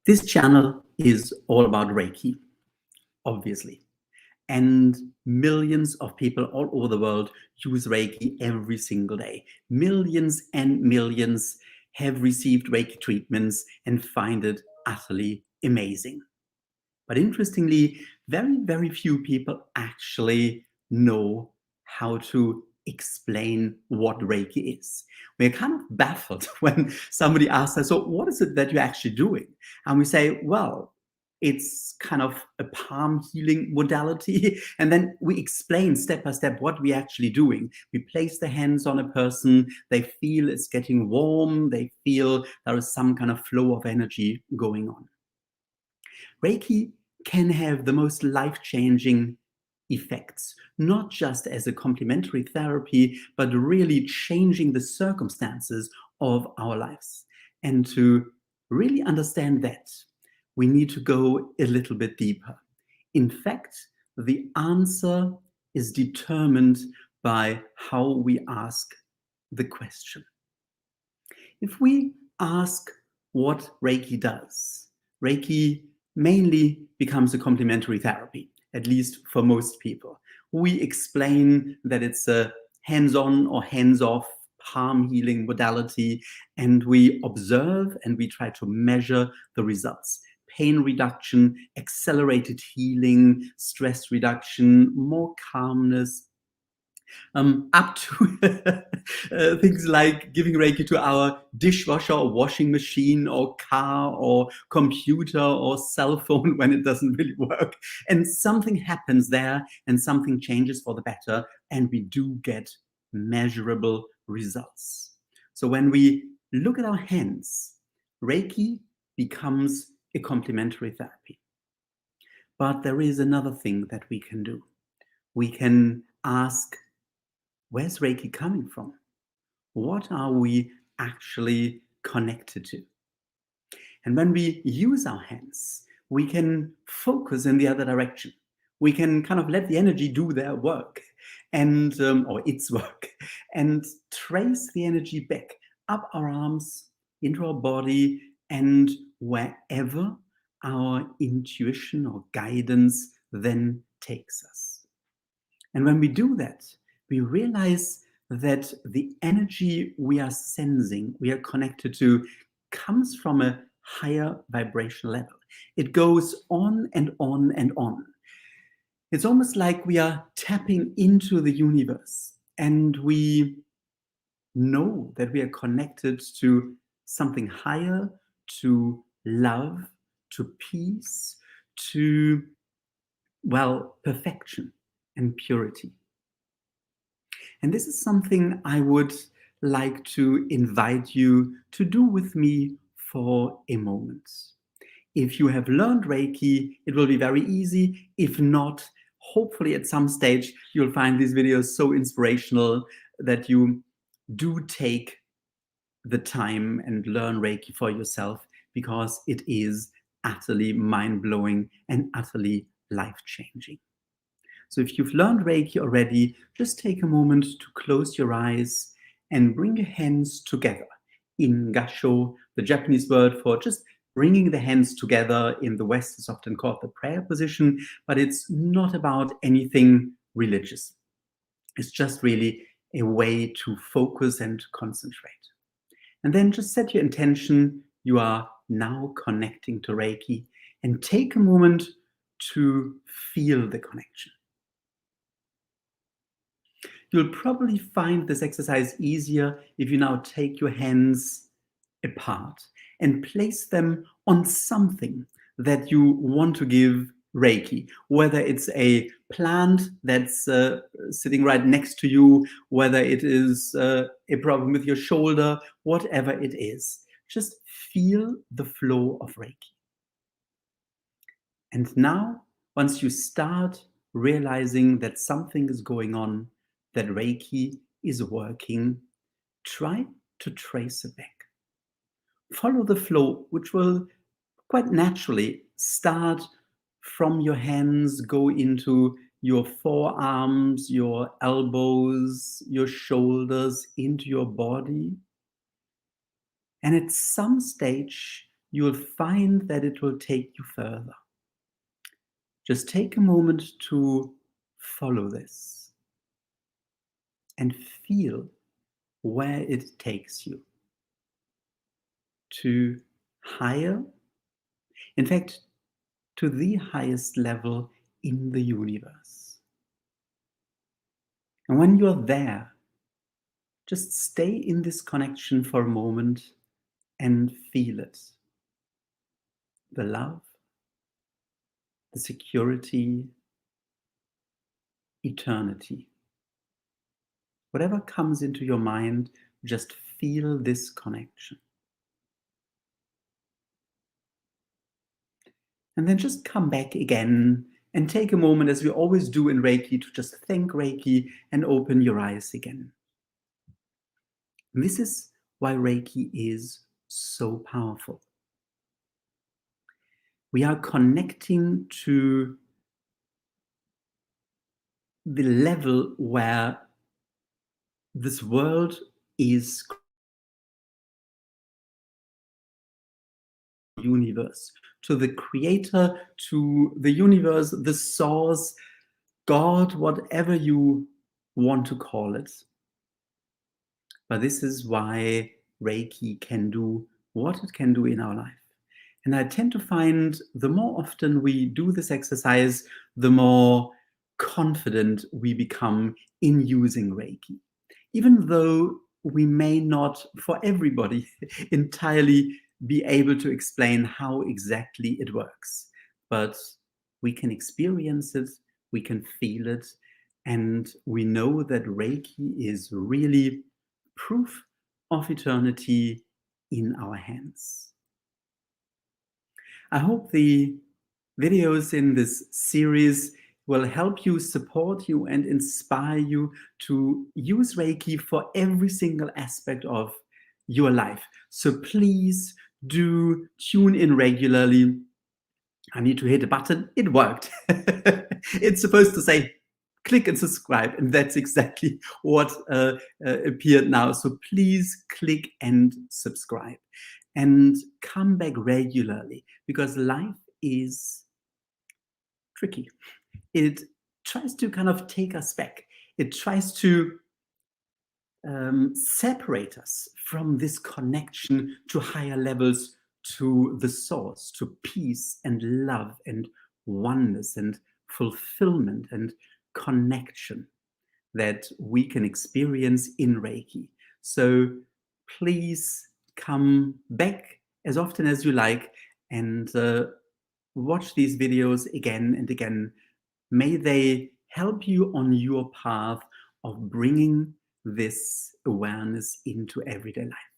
This channel is all about Reiki, obviously. And millions of people all over the world use Reiki every single day. Millions and millions have received Reiki treatments and find it utterly amazing. But interestingly, very, very few people actually know how to explain what Reiki is. We're kind of baffled when somebody asks us, so what is it that you're actually doing? And we say, well, it's kind of a palm healing modality. And then we explain step by step what we're actually doing. We place the hands on a person, they feel it's getting warm, they feel there is some kind of flow of energy going on. Reiki can have the most life-changing effects, not just as a complementary therapy, but really changing the circumstances of our lives. And to really understand that, we need to go a little bit deeper. In fact, the answer is determined by how we ask the question. If we ask what Reiki does, Reiki mainly becomes a complementary therapy, at least for most people. We explain that it's a hands-on or hands-off palm healing modality, and we observe and we try to measure the results. Pain reduction, accelerated healing, stress reduction, more calmness, up to things like giving Reiki to our dishwasher or washing machine or car or computer or cell phone when it doesn't really work. And something happens there and something changes for the better, and we do get measurable results. So when we look at our hands, Reiki becomes a complementary therapy. But there is another thing that we can do. We can ask, where's Reiki coming from? What are we actually connected to? And when we use our hands, we can focus in the other direction. We can kind of let the energy do their work and or its work, and trace the energy back up our arms, into our body, and wherever our intuition or guidance then takes us. And when we do that, we realize that the energy we are sensing, we are connected to, comes from a higher vibrational level. It goes on and on and on. It's almost like we are tapping into the universe, and we know that we are connected to something higher, to love, to peace, to, well, perfection and purity. And this is something I would like to invite you to do with me for a moment. If you have learned Reiki, it will be very easy. If not, hopefully at some stage you'll find these videos so inspirational that you do take the time and learn Reiki for yourself, because it is utterly mind-blowing and utterly life-changing. So if you've learned Reiki already, just take a moment to close your eyes and bring your hands together. In Gasho, the Japanese word for just bringing the hands together in the West is often called the prayer position, but it's not about anything religious. It's just really a way to focus and to concentrate. And then just set your intention. You are now connecting to Reiki, and take a moment to feel the connection. You'll probably find this exercise easier if you now take your hands apart and place them on something that you want to give Reiki, whether it's a plant that's sitting right next to you, whether it is a problem with your shoulder, whatever it is. Just feel the flow of Reiki. And now, once you start realizing that something is going on, that Reiki is working, try to trace it back. Follow the flow, which will quite naturally start from your hands, go into your forearms, your elbows, your shoulders, into your body. And at some stage, you will find that it will take you further. Just take a moment to follow this and feel where it takes you to higher, in fact, to the highest level in the universe. And when you're there, just stay in this connection for a moment and feel it. The love, the security, eternity. Whatever comes into your mind, just feel this connection. And then just come back again and take a moment, as we always do in Reiki, to just thank Reiki and open your eyes again. And this is why Reiki is so powerful. We are connecting to the level where this world is universe, to the creator, to the universe, the source, God, whatever you want to call it. But this is why Reiki can do what it can do in our life. And I tend to find the more often we do this exercise, the more confident we become in using Reiki. Even though we may not, for everybody, entirely be able to explain how exactly it works. But we can experience it, we can feel it, and we know that Reiki is really proof of eternity in our hands. I hope the videos in this series will help you, support you, and inspire you to use Reiki for every single aspect of your life. So please do tune in regularly. I need to hit a button. It worked. It's supposed to say click and subscribe, and that's exactly what appeared now. So please click and subscribe and come back regularly, because life is tricky. It tries to kind of take us back. It tries to separate us from this connection to higher levels, to the source, to peace and love and oneness and fulfillment and connection that we can experience in Reiki. So please come back as often as you like and watch these videos again and again. May they help you on your path of bringing this awareness into everyday life.